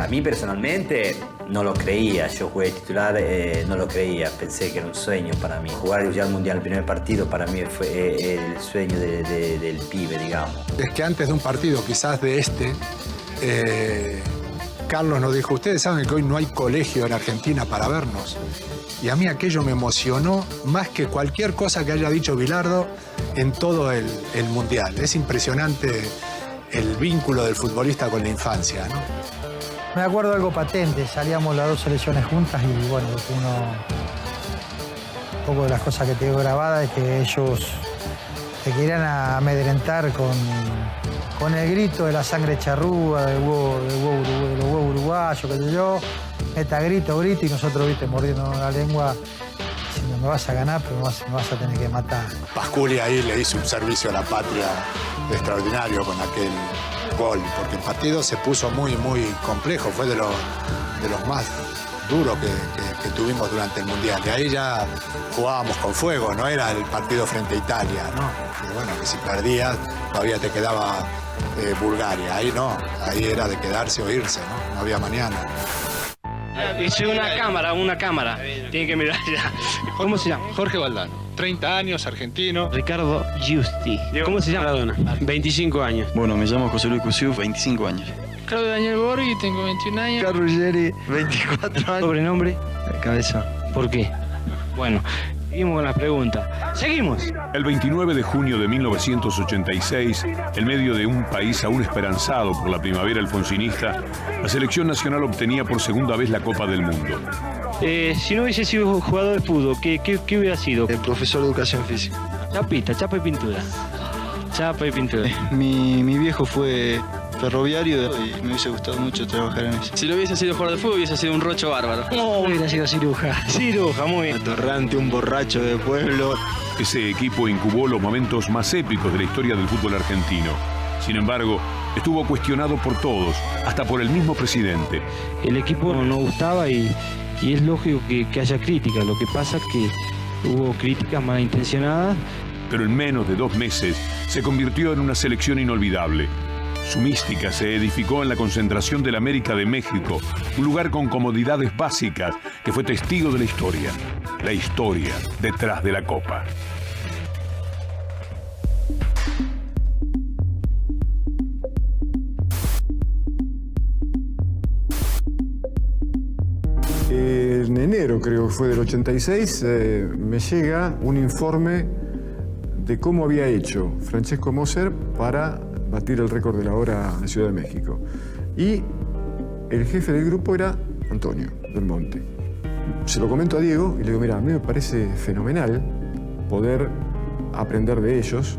A mí personalmente no lo creía, yo jugué titular, no lo creía, pensé que era un sueño para mí. Jugar ya el Mundial, el primer partido, para mí fue el sueño del pibe, digamos. Es que antes de un partido, quizás de Carlos nos dijo, ustedes saben que hoy no hay colegio en Argentina para vernos. Y a mí aquello me emocionó más que cualquier cosa que haya dicho Bilardo en todo el Mundial. Es impresionante el vínculo del futbolista con la infancia, ¿no? Me acuerdo algo patente, salíamos las dos selecciones juntas y bueno, un poco de las cosas que tengo grabadas es que ellos te querían amedrentar con el grito de la sangre charrúa, de los huevos uruguayos, qué sé yo. Meta grito y nosotros, viste, mordiendo la lengua, diciendo, me vas a ganar, pero me vas a tener que matar. Pasculi ahí le hizo un servicio a la patria extraordinario con aquel gol, porque el partido se puso muy, muy complejo, fue de los más duros que tuvimos durante el Mundial. Y ahí ya jugábamos con fuego, no era el partido frente a Italia, ¿no? Que bueno, que si perdías todavía te quedaba Bulgaria. Ahí no, ahí era de quedarse o irse, ¿no? No había mañana. Hice una cámara. Tiene que mirar ya. ¿Cómo se llama? Jorge Valdano, 30 años, argentino. Ricardo Giusti. ¿Cómo se llama? Maradona. 25 años. Bueno, me llamo José Luis Cusiuf, 25 años. Claudio Daniel Borghi, tengo 21 años. Carlos Ruggeri, 24 años. ¿Sobrenombre? Cabeza. ¿Por qué? Bueno, seguimos con las preguntas. ¡Seguimos! El 29 de junio de 1986, en medio de un país aún esperanzado por la primavera alfonsinista, la selección nacional obtenía por segunda vez la Copa del Mundo. Si no hubiese sido jugador de fútbol, ¿qué hubiera sido? El profesor de educación física. Chapa y pintura. Chapa y pintura. Mi viejo fue ferroviario y me hubiese gustado mucho trabajar en eso. Si lo hubiese sido jugador de fútbol, hubiese sido un rocho bárbaro. No, hubiera sido ciruja. Ciruja, muy bien. Atorrante, un borracho de pueblo. Ese equipo incubó los momentos más épicos de la historia del fútbol argentino. Sin embargo, estuvo cuestionado por todos, hasta por el mismo presidente. El equipo no gustaba y es lógico que haya críticas. Lo que pasa es que hubo críticas malintencionadas. Pero en menos de 2 meses se convirtió en una selección inolvidable. Su mística se edificó en la concentración de la América de México, un lugar con comodidades básicas que fue testigo de la historia detrás de la Copa. En enero, creo que fue del 86, me llega un informe de cómo había hecho Francesco Moser para batir el récord de la hora en Ciudad de México. Y el jefe del grupo era Antonio del Monte. Se lo comento a Diego y le digo, mira, a mí me parece fenomenal poder aprender de ellos.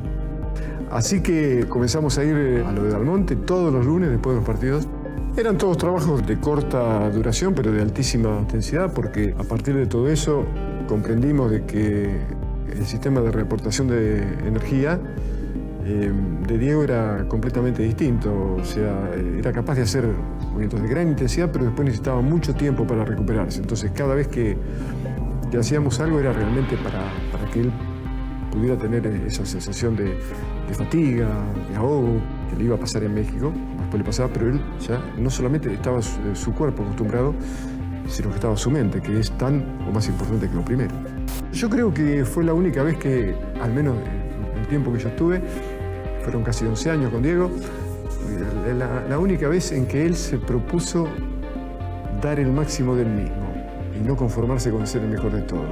Así que comenzamos a ir a lo de Dalmonte todos los lunes después de los partidos. Eran todos trabajos de corta duración, pero de altísima intensidad, porque a partir de todo eso comprendimos de que el sistema de reaportación de energía de Diego era completamente distinto. O sea, era capaz de hacer movimientos de gran intensidad, pero después necesitaba mucho tiempo para recuperarse. Entonces, cada vez que hacíamos algo era realmente para que él pudiera tener esa sensación de fatiga, de ahogo, que le iba a pasar en México. Después le pasaba, pero él ya no solamente estaba su cuerpo acostumbrado, sino que estaba su mente, que es tan o más importante que lo primero. Yo creo que fue la única vez que, al menos el tiempo que yo estuve, fueron casi 11 años con Diego, la única vez en que él se propuso dar el máximo del mismo y no conformarse con ser el mejor de todos.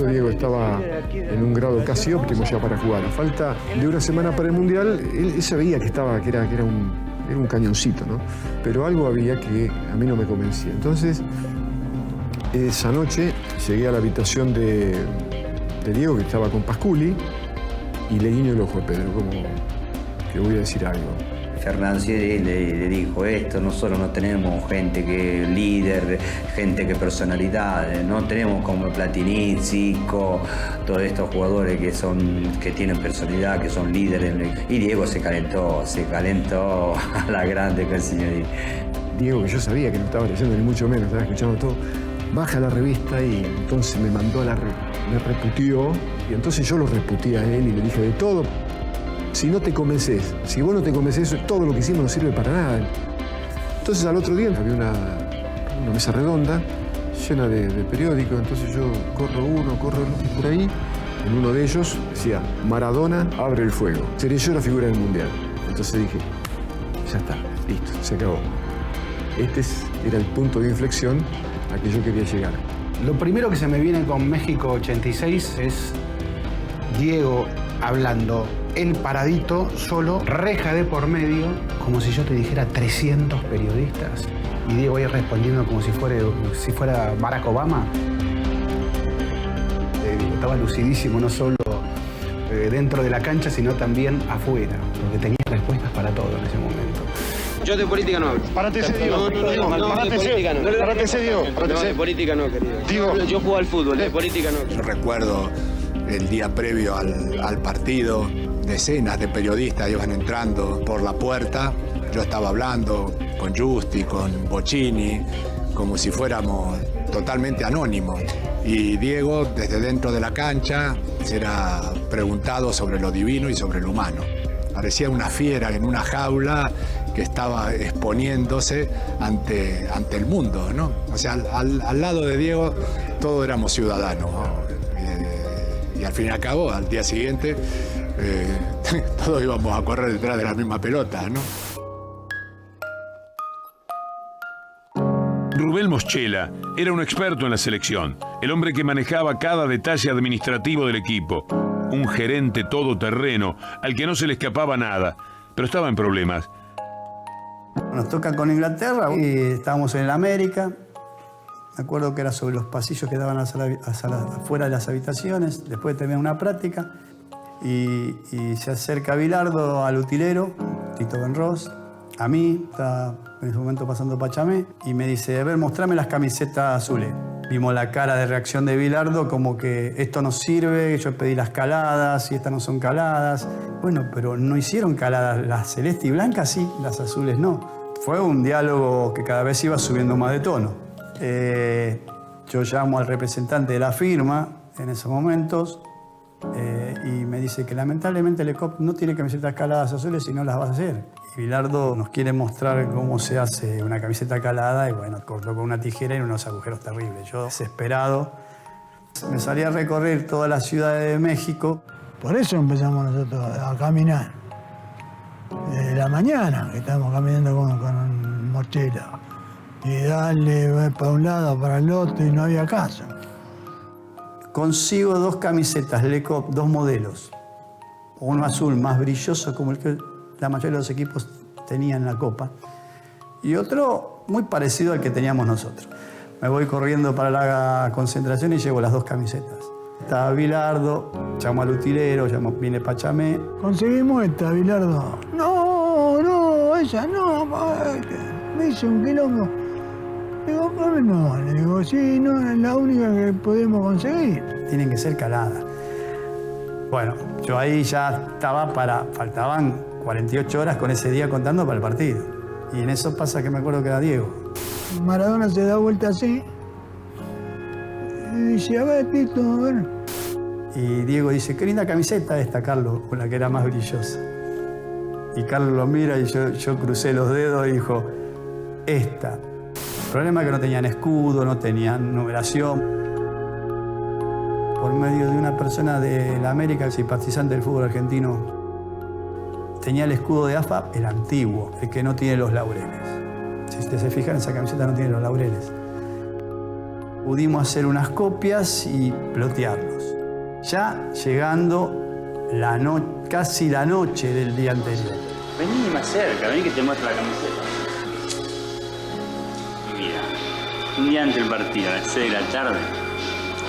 Diego estaba en un grado casi óptimo ya para jugar. A falta de una semana para el Mundial, él sabía que era un cañoncito, ¿no? Pero algo había que a mí no me convencía. Entonces, esa noche llegué a la habitación de Diego, que estaba con Pasculi, y le guiño el ojo a Pedro, como que voy a decir algo. Fernando le dijo esto, nosotros no tenemos gente que es líder, gente que personalidad, no tenemos como Platini, Zico, todos estos jugadores que tienen personalidad, que son líderes. Y Diego se calentó a la grande con el señor. Diego, que yo sabía que no estaba leyendo ni mucho menos, estaba escuchando todo, baja la revista y entonces me mandó me reputió, y entonces yo lo reputí a él y le dije de todo. Si no te convences, si vos no te convences, todo lo que hicimos no sirve para nada. Entonces al otro día había una mesa redonda llena de periódicos, entonces yo corro uno, corro el otro, y por ahí, en uno de ellos decía, Maradona abre el fuego. Sería yo la figura del Mundial. Entonces dije, ya está, listo, se acabó. Este era el punto de inflexión a que yo quería llegar. Lo primero que se me viene con México 86 es Diego hablando, él paradito, solo, reja de por medio, como si yo te dijera 300 periodistas. Y Diego ahí respondiendo como si fuera Barack Obama. Estaba lucidísimo, no solo dentro de la cancha, sino también afuera, porque tenía respuestas para todo en ese momento. Yo de política no hablo. Párate ese, Diego. Párate ese, Diego. Párate ese, Diego. No, de política no, querido. Yo juego al fútbol, de política no. Yo recuerdo el día previo al partido, decenas de periodistas iban entrando por la puerta. Yo estaba hablando con Justi, con Bocchini, como si fuéramos totalmente anónimos. Y Diego, desde dentro de la cancha, era preguntado sobre lo divino y sobre lo humano. Parecía una fiera en una jaula que estaba exponiéndose ante el mundo, ¿no? O sea, al lado de Diego todos éramos ciudadanos, ¿no? Y al fin y al cabo, al día siguiente, todos íbamos a correr detrás de la misma pelota, ¿no? Rubén Moschella era un experto en la selección, el hombre que manejaba cada detalle administrativo del equipo, un gerente todoterreno al que no se le escapaba nada, pero estaba en problemas. Nos toca con Inglaterra y estábamos en el América. Me acuerdo que era sobre los pasillos que daban afuera de las habitaciones, después de terminar una práctica, y se acerca Bilardo al utilero, Tito Benros, a mí, estaba en ese momento pasando Pachamé, y me dice, a ver, mostrame las camisetas azules. Vimos la cara de reacción de Bilardo, como que esto no sirve, yo pedí las caladas y estas no son caladas. Bueno, pero no hicieron caladas, las celeste y blancas sí, las azules no. Fue un diálogo que cada vez iba subiendo más de tono. Yo llamo al representante de la firma en esos momentos y me dice que lamentablemente el ECOP no tiene camisetas caladas azules y no las va a hacer. Y Bilardo nos quiere mostrar cómo se hace una camiseta calada y bueno, cortó con una tijera y unos agujeros terribles. Yo, desesperado, me salí a recorrer toda la ciudad de México. Por eso empezamos nosotros a caminar. Desde la mañana que estábamos caminando con Moschella. Y darle para un lado, para el otro y no había caso. Consigo 2 camisetas, Lecop, 2 modelos. Uno azul más brilloso como el que la mayoría de los equipos tenían en la Copa. Y otro muy parecido al que teníamos nosotros. Me voy corriendo para la concentración y llevo las 2 camisetas. Estaba Bilardo, llamo al utilero, viene Pachamé. Conseguimos esta, Bilardo. No, esa no. Me hizo un quilombo. Digo, ¿cómo no? Le digo, sí, no, es la única que podemos conseguir. Tienen que ser caladas. Bueno, yo ahí ya estaba faltaban 48 horas con ese día contando para el partido. Y en eso pasa que me acuerdo que era Diego. Maradona se da vuelta así. Y dice, a ver, Tito, a ver. Y Diego dice, qué linda camiseta esta, Carlos, con la que era más brillosa. Y Carlos lo mira y yo crucé los dedos y dijo, esta. El problema es que no tenían escudo, no tenían numeración. Por medio de una persona de la América, simpatizante del fútbol argentino, tenía el escudo de AFA, el antiguo, el que no tiene los laureles. Si ustedes se fijan, esa camiseta no tiene los laureles. Pudimos hacer unas copias y plotearlos. Ya llegando casi la noche del día anterior. Vení más cerca, vení que te muestro la camiseta. Mira, un día antes del partido, a las 6 de la tarde,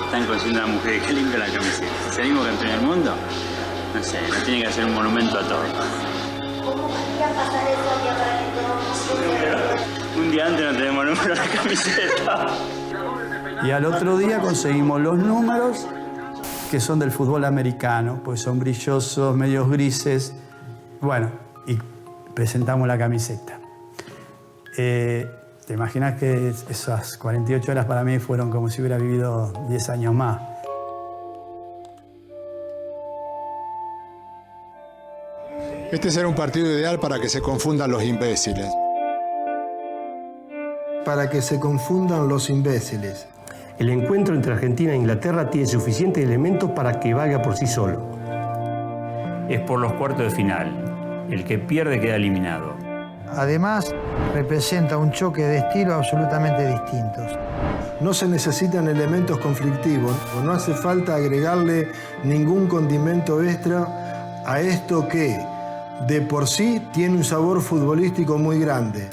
están consiguiendo una mujer que limpia la camiseta. Si salimos campeón del mundo, no sé, nos tiene que hacer un monumento a todos. ¿Cómo podría pasar eso aquí para que todos? Un día antes no tenemos número en la camiseta. Y al otro día conseguimos los números que son del fútbol americano, pues son brillosos, medios grises. Bueno, y presentamos la camiseta. Te imaginas que esas 48 horas para mí fueron como si hubiera vivido 10 años más. Este será un partido ideal para que se confundan los imbéciles. para que se confundan los imbéciles. El encuentro entre Argentina e Inglaterra tiene suficientes elementos para que valga por sí solo. Es por los cuartos de final. El que pierde queda eliminado. Además, representa un choque de estilos absolutamente distintos. No se necesitan elementos conflictivos, o no hace falta agregarle ningún condimento extra a esto que, de por sí, tiene un sabor futbolístico muy grande.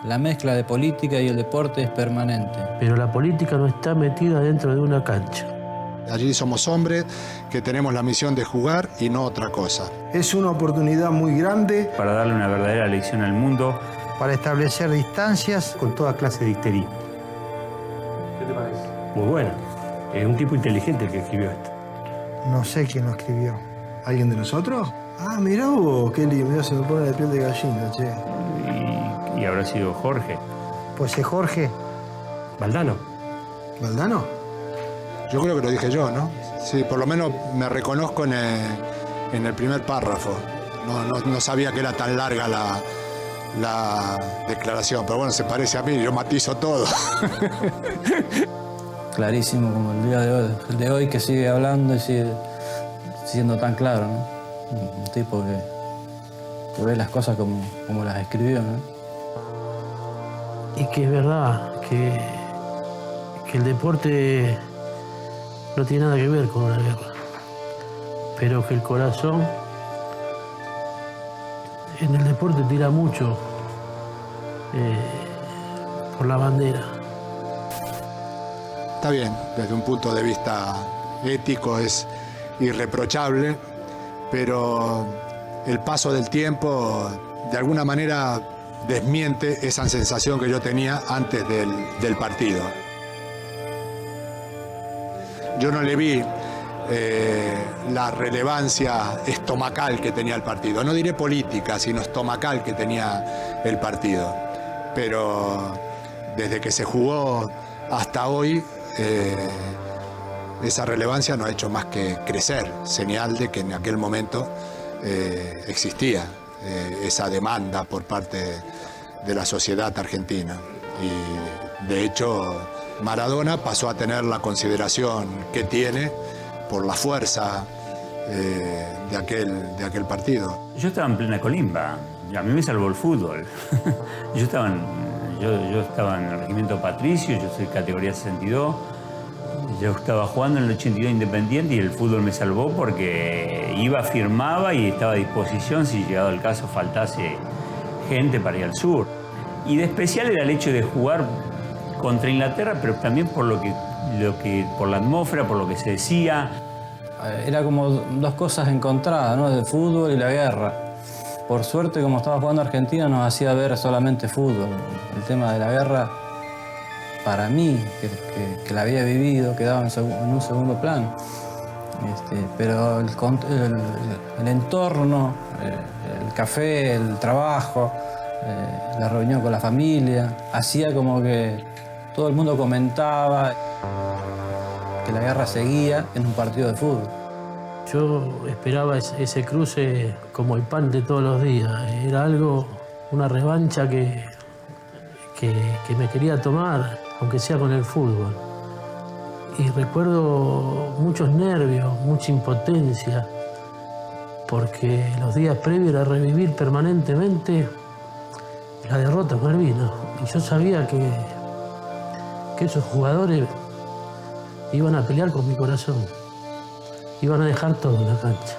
La mezcla de política y el deporte es permanente. Pero la política no está metida dentro de una cancha. Allí somos hombres que tenemos la misión de jugar y no otra cosa. Es una oportunidad muy grande Para darle una verdadera lección al mundo. Para establecer distancias con toda clase de histería. ¿Qué te parece? Muy bueno. Es un tipo inteligente el que escribió esto. No sé quién lo escribió. ¿Alguien de nosotros? Ah, mirá vos, qué lindo, mirá, se me pone la piel de gallina, che. Y habrá sido Jorge. Pues es Jorge. Valdano. ¿Valdano? Yo creo que lo dije yo, ¿no? Sí, por lo menos me reconozco en el primer párrafo. No sabía que era tan larga la declaración, pero bueno, se parece a mí, yo matizo todo. Clarísimo como el día de hoy, que sigue hablando y sigue siendo tan claro, ¿no? Un tipo que ve las cosas como las escribió, ¿no? Y que es verdad que el deporte no tiene nada que ver con una guerra, pero que el corazón en el deporte tira mucho por la bandera. Está bien, desde un punto de vista ético es irreprochable, pero el paso del tiempo de alguna manera desmiente esa sensación que yo tenía antes del partido. Yo no le vi la relevancia estomacal que tenía el partido. No diré política, sino estomacal que tenía el partido. Pero desde que se jugó hasta hoy, esa relevancia no ha hecho más que crecer, señal de que en aquel momento existía esa demanda por parte de la sociedad argentina. Y de hecho, Maradona pasó a tener la consideración que tiene por la fuerza de aquel partido. Yo estaba en plena colimba, a mí me salvó el fútbol. Yo estaba en el regimiento Patricio, yo soy categoría 62. Yo estaba jugando en el 82 Independiente y el fútbol me salvó porque firmaba y estaba a disposición si llegado el caso faltase gente para ir al sur. Y de especial era el hecho de jugar contra Inglaterra, pero también por por la atmósfera, por lo que se decía. Era como dos cosas encontradas, ¿no? El fútbol y la guerra. Por suerte, como estaba jugando Argentina, nos hacía ver solamente fútbol. El tema de la guerra, para mí, que la había vivido, quedaba en un segundo plano. Pero el entorno, el café, el trabajo, la reunión con la familia, hacía como que todo el mundo comentaba que la guerra seguía en un partido de fútbol. Yo esperaba ese cruce como el pan de todos los días. Era una revancha que me quería tomar, aunque sea con el fútbol. Y recuerdo muchos nervios, mucha impotencia, porque los días previos era revivir permanentemente la derrota con Malvinas. Y yo sabía que esos jugadores iban a pelear con mi corazón. Iban a dejar todo en la cancha.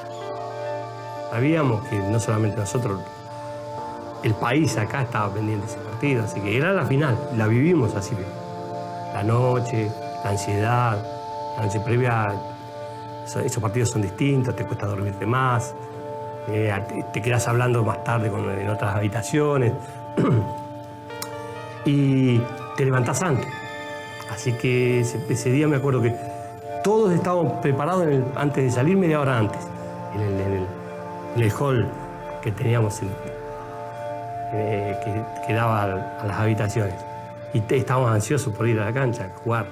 Sabíamos que no solamente nosotros, el país acá estaba pendiente de ese partido, así que era la final, la vivimos así. La noche, la ansiedad, la noche previa, esos partidos son distintos, te cuesta dormirte más, te quedas hablando más tarde en otras habitaciones y te levantás antes. Así que ese día me acuerdo que todos estábamos preparados antes de salir, media hora antes, en el hall que teníamos, que daba a las habitaciones. Y estábamos ansiosos por ir a la cancha, a jugar.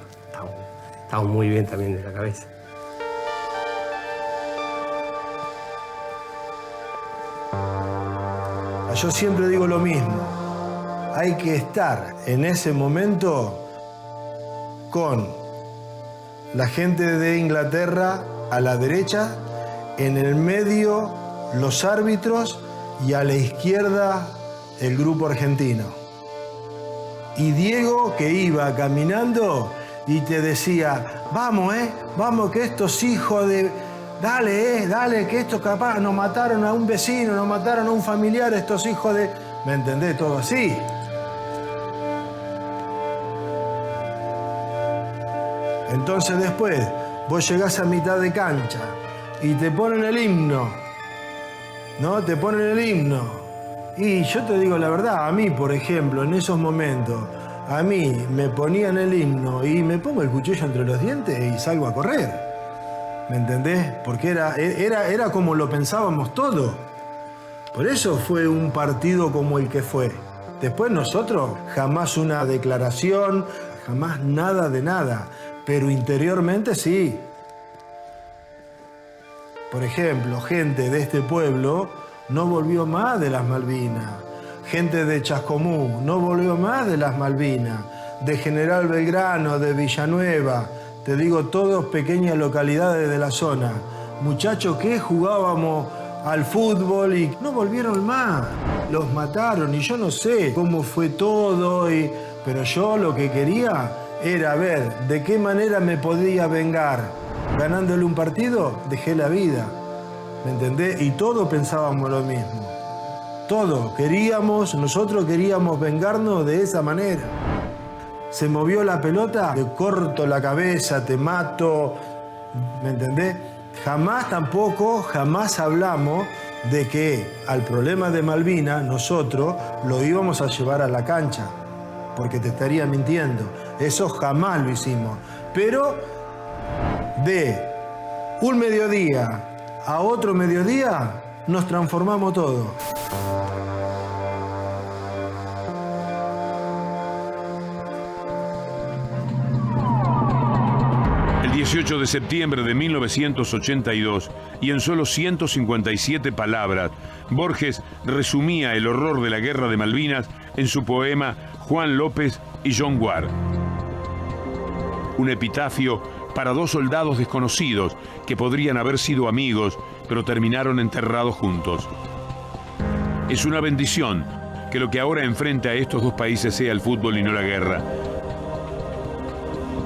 Estábamos muy bien también de la cabeza. Yo siempre digo lo mismo. hay que estar en ese momento con la gente de Inglaterra a la derecha, en el medio los árbitros y a la izquierda el grupo argentino. Y Diego, que iba caminando y te decía, vamos, vamos, que estos hijos de... Dale, dale, que estos capaz nos mataron a un vecino, nos mataron a un familiar, estos hijos de... ¿Me entendés? Todo así. Entonces después vos llegás a mitad de cancha y te ponen el himno, ¿no? Te ponen el himno. Y yo te digo la verdad, a mí, por ejemplo, en esos momentos, a mí me ponían el himno y me pongo el cuchillo entre los dientes y salgo a correr. ¿Me entendés? Porque era como lo pensábamos todos. Por eso fue un partido como el que fue. Después nosotros, jamás una declaración, jamás nada de nada. Pero interiormente sí. Por ejemplo, gente de este pueblo no volvió más de las Malvinas. Gente de Chascomú no volvió más de las Malvinas. De General Belgrano, de Villanueva, te digo, todas pequeñas localidades de la zona. Muchachos que jugábamos al fútbol y no volvieron más. Los mataron y yo no sé cómo fue todo, pero yo lo que quería era ver de qué manera me podía vengar. Ganándole un partido, dejé la vida. ¿Me entendés? Y todos pensábamos lo mismo. Todos nosotros queríamos vengarnos de esa manera. Se movió la pelota, te corto la cabeza, te mato. ¿Me entendés? Jamás hablamos de que al problema de Malvinas nosotros lo íbamos a llevar a la cancha. Porque te estaría mintiendo. Eso jamás lo hicimos. Pero de un mediodía a otro mediodía nos transformamos todos. El 18 de septiembre de 1982, y en solo 157 palabras, Borges resumía el horror de la guerra de Malvinas en su poema Juan López y John Ward. Un epitafio para dos soldados desconocidos que podrían haber sido amigos, pero terminaron enterrados juntos. Es una bendición que lo que ahora enfrenta a estos dos países sea el fútbol y no la guerra.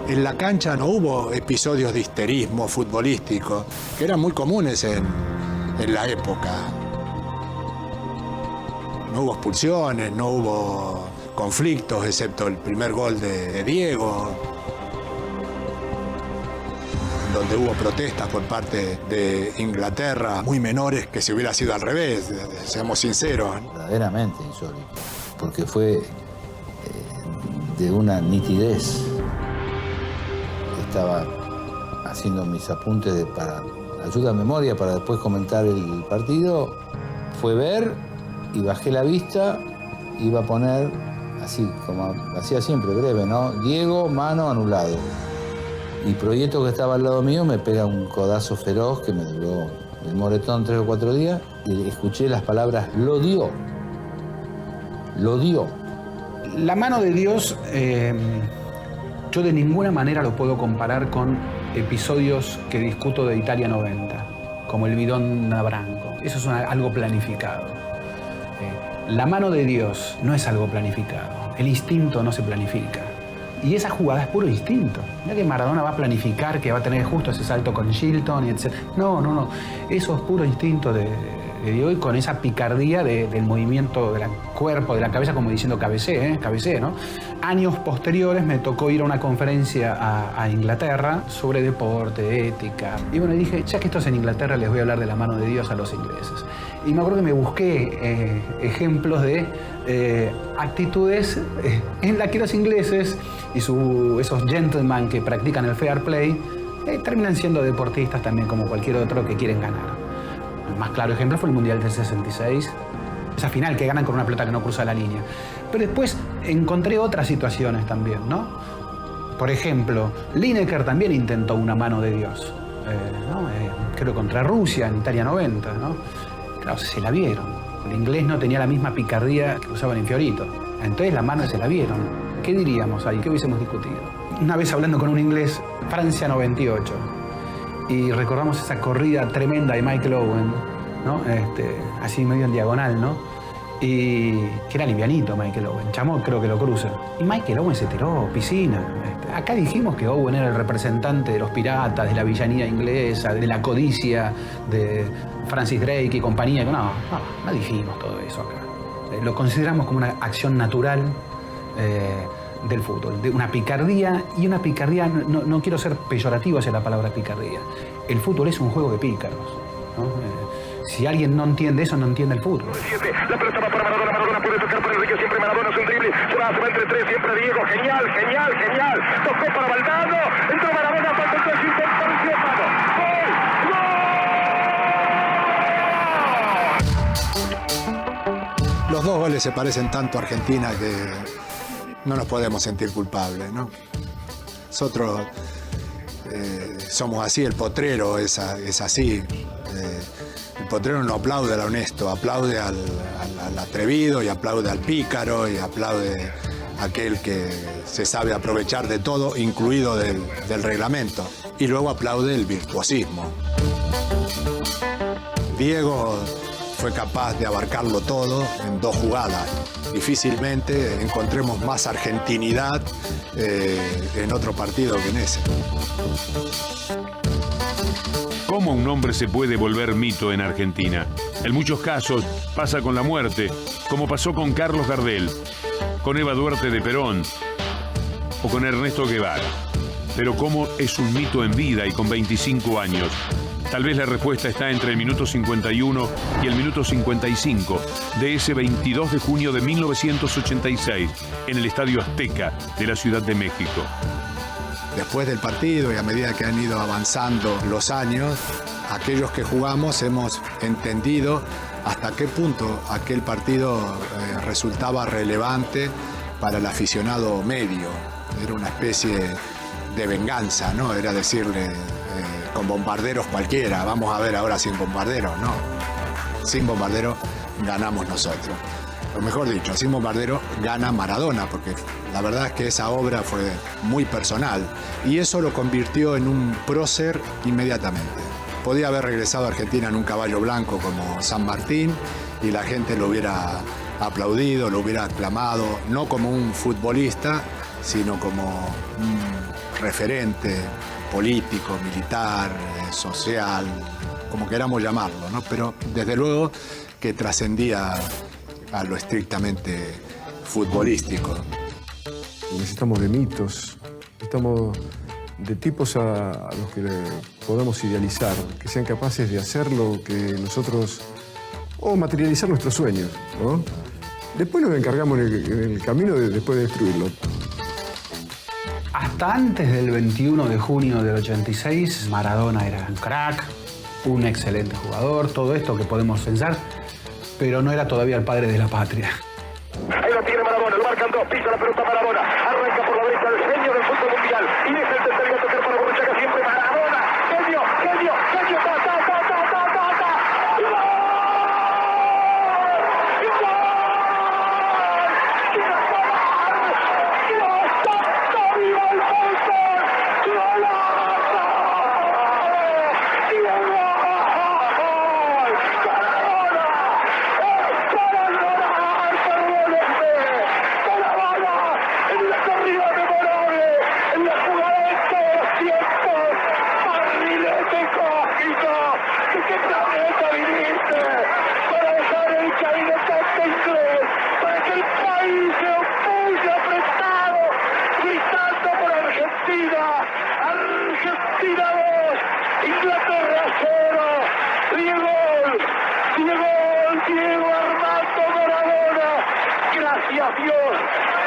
En la cancha no hubo episodios de histerismo futbolístico, que eran muy comunes en la época. No hubo expulsiones, no hubo conflictos, excepto el primer gol de Diego, donde hubo protestas por parte de Inglaterra, muy menores que si hubiera sido al revés, seamos sinceros. Verdaderamente insólito, porque fue de una nitidez. Estaba haciendo mis apuntes para ayuda a memoria para después comentar el partido. Fue ver y bajé la vista, iba a poner, así como hacía siempre, breve, ¿no? Diego, mano, anulado. Y Proyecto, que estaba al lado mío, me pega un codazo feroz que me duró el moretón 3 o 4 días y escuché las palabras, lo dio. Lo dio. La mano de Dios, yo de ninguna manera lo puedo comparar con episodios que discuto de Italia 90, como el bidón a Branco. Eso es algo planificado. La mano de Dios no es algo planificado. El instinto no se planifica. Y esa jugada es puro instinto. No es que Maradona va a planificar que va a tener justo ese salto con Shilton y etc. No. Eso es puro instinto de Dios, y con esa picardía del movimiento del cuerpo, de la cabeza, como diciendo cabecé, ¿no? Años posteriores me tocó ir a una conferencia a Inglaterra sobre deporte, ética. Y bueno, dije, ya que esto es en Inglaterra, les voy a hablar de la mano de Dios a los ingleses. Y me acuerdo que me busqué ejemplos de actitudes en las que los ingleses y esos gentlemen que practican el fair play terminan siendo deportistas también como cualquier otro que quieren ganar. El más claro ejemplo fue el Mundial del 66, esa final que ganan con una pelota que no cruza la línea. Pero después encontré otras situaciones también, ¿no? Por ejemplo, Lineker también intentó una mano de Dios, creo contra Rusia en Italia 90, ¿no? Claro, se la vieron. El inglés no tenía la misma picardía que usaban en Fiorito. Entonces la mano se la vieron. ¿Qué diríamos ahí? ¿Qué hubiésemos discutido? Una vez hablando con un inglés, Francia 98, y recordamos esa corrida tremenda de Michael Owen, ¿no? Así medio en diagonal, ¿no? Y que era livianito Michael Owen. Chamot creo que lo cruza. Y Michael Owen se tiró, piscina. Acá dijimos que Owen era el representante de los piratas, de la villanía inglesa, de la codicia, de Francis Drake y compañía. No dijimos todo eso acá. Lo consideramos como una acción natural del fútbol, de una picardía, y una picardía, no quiero ser peyorativo hacia la palabra picardía. El fútbol es un juego de pícaros, ¿no? Si alguien no entiende eso, no entiende el fútbol. La pelota va para Maradona, Maradona puede tocar para Enrique, siempre Maradona es un drible, se va entre tres, siempre Diego, genial, tocó para Valdano, entró Maradona, falta el 3, ¡gol! Los dos goles se parecen tanto a Argentina que no nos podemos sentir culpables, ¿no? Nosotros somos así, el potrero es así. El potrero no aplaude al honesto, aplaude al atrevido y aplaude al pícaro y aplaude a aquel que se sabe aprovechar de todo, incluido del reglamento. Y luego aplaude el virtuosismo. Diego fue capaz de abarcarlo todo en 2 jugadas. Difícilmente encontremos más argentinidad en otro partido que en ese. ¿Cómo un hombre se puede volver mito en Argentina? En muchos casos pasa con la muerte, como pasó con Carlos Gardel, con Eva Duarte de Perón o con Ernesto Guevara. Pero ¿cómo es un mito en vida y con 25 años? Tal vez la respuesta está entre el minuto 51 y el minuto 55 de ese 22 de junio de 1986 en el Estadio Azteca de la Ciudad de México. Después del partido y a medida que han ido avanzando los años, aquellos que jugamos hemos entendido hasta qué punto aquel partido resultaba relevante para el aficionado medio. Era una especie de venganza, ¿no? Era decirle, con bombarderos cualquiera, vamos a ver ahora sin bombarderos, no. Sin bombarderos ganamos nosotros. O mejor dicho, sin bombardero gana Maradona, porque la verdad es que esa obra fue muy personal y eso lo convirtió en un prócer inmediatamente. Podía haber regresado a Argentina en un caballo blanco como San Martín y la gente lo hubiera aplaudido, lo hubiera aclamado, no como un futbolista, sino como un referente político, militar, social, como queramos llamarlo, ¿no? Pero desde luego que trascendía a lo estrictamente futbolístico. Necesitamos de mitos, necesitamos de tipos a los que podamos idealizar, que sean capaces de hacer lo que nosotros, o materializar nuestros sueños, ¿no? Después nos encargamos en el camino después de destruirlo. Hasta antes del 21 de junio del 86, Maradona era un crack, un excelente jugador, todo esto que podemos pensar, pero no era todavía el padre de la patria. Ahí lo tiene Maradona, lo marcan 2, pisa la pelota Maradona, arranca por la derecha el genio del fútbol mundial, y es el tercer a tocar para Borruchaga, siempre Maradona, genio, Diego Armando Maradona. Gracias Dios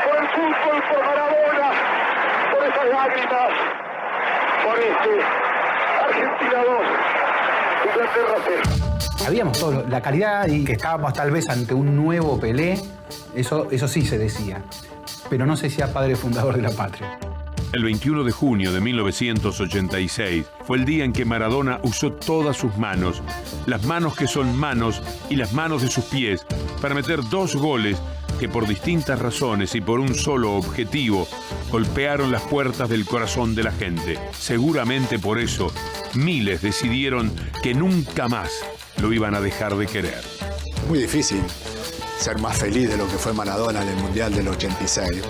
por el fútbol, por Maradona, por esas lágrimas, por Argentina 2, Inglaterra 0. Sabíamos todo, la calidad y que estábamos tal vez ante un nuevo Pelé, eso sí se decía, pero no se decía padre fundador de la patria. El 21 de junio de 1986 fue el día en que Maradona usó todas sus manos, las manos que son manos y las manos de sus pies, para meter 2 goles que por distintas razones y por un solo objetivo golpearon las puertas del corazón de la gente. Seguramente por eso miles decidieron que nunca más lo iban a dejar de querer. Muy difícil ser más feliz de lo que fue Maradona en el Mundial del 86.